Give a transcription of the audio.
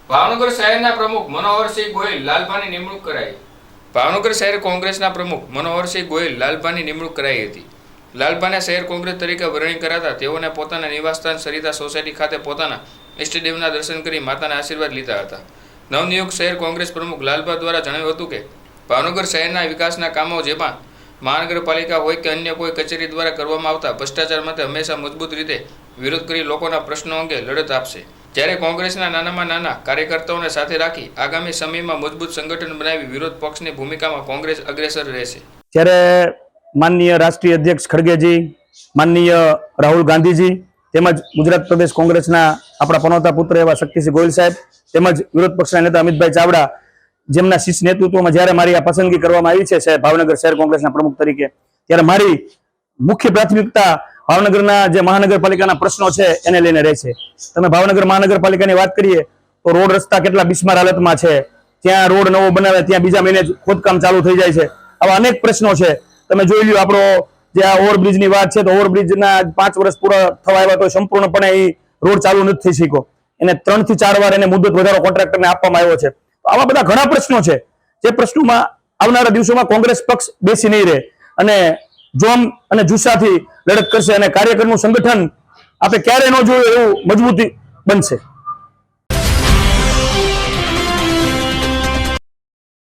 ભાવનગર શહેરના પ્રમુખ મનોહરસિંહ ગોયલ લાલભાની નિમણૂક કરાઈ। ભાવનગર શહેર કોંગ્રેસના પ્રમુખ મનોહરસિંહ ગોયલ લાલભાની નિમણૂક કરાઈ હતી। લાલભાને શહેર કોંગ્રેસ તરીકે વરણી કરાતા તેઓને પોતાના નિવાસસ્થાન સરિતા સોસાયટી ખાતે પોતાના ઇષ્ટદેવના દર્શન કરી માતાના આશીર્વાદ લીધા હતા। નવનિયુક્ત શહેર કોંગ્રેસ પ્રમુખ લાલભા દ્વારા જણાવ્યું હતું કે ભાવનગર શહેરના વિકાસના કામો જેમાં મહાનગરપાલિકા હોય કે અન્ય કોઈ કચેરી દ્વારા કરવામાં આવતા ભ્રષ્ટાચાર માટે હંમેશા મજબૂત રીતે વિરોધ કરી લોકોના પ્રશ્નો અંગે લડત આપશે। જ્યારે કોંગ્રેસના નાનામાં નાના કાર્યકર્તાઓને સાથે રાખી આગામી સમયમાં મજબૂત સંગઠન બનાવી વિરોધ પક્ષની ભૂમિકામાં કોંગ્રેસ અગ્રેસર રહેશે। ત્યારે માનનીય રાષ્ટ્રીય અધ્યક્ષ ખડગેજી, માનનીય રાહુલ ગાંધીજી તેમજ ગુજરાત પ્રદેશ કોંગ્રેસના આપણા પનોતા પુત્ર એવા શક્તિસિંહ ગોયલ સાહેબ તેમજ વિરોધ પક્ષના નેતા અમિતભાઈ ચાવડા જેમના શીર્ષ નેતૃત્વમાં જ્યારે મારી આ પસંદગી કરવામાં આવી છે ભાવનગર શહેર કોંગ્રેસના પ્રમુખ તરીકે, ત્યારે મારી મુખ્ય પ્રાથમિકતા ભાવનગરના જે મહાનગરપાલિકાના પ્રશ્નો છે એને લઈને રહેશે। તમે ભાવનગર મહાનગરપાલિકાની વાત કરીએ તો રોડ રસ્તા કેટલા બિસ્માર હાલતમાં છે, ત્યાં રોડ નવો બનાવે ત્યાં બીજા મહિને જ ખોદકામ ચાલુ થઈ જાય છે। આવા અનેક પ્રશ્નો છે। તમે જોઈ લ્યો આપણો જે આ ઓવરબ્રિજની વાત છે તો ઓવરબ્રિજના 5 વર્ષ પૂરા થવા આવ્યા તો સંપૂર્ણપણે એ રોડ ચાલુ નથી થઈ શક્યો। એને 3 થી 4 વાર એને મુદત વધારો કોન્ટ્રાક્ટરને આપવામાં આવ્યો છે। તો આવા બધા ઘણા પ્રશ્નો છે જે પ્રશ્નોમાં આવનારા દિવસોમાં કોંગ્રેસ પક્ષ બેસી નહીં રહે અને જોમ અને જુસ્સાથી લડત કરશે અને કાર્યકરનું સંગઠન આપણે ક્યારે ન જોયું એવું મજબૂતી બનશે।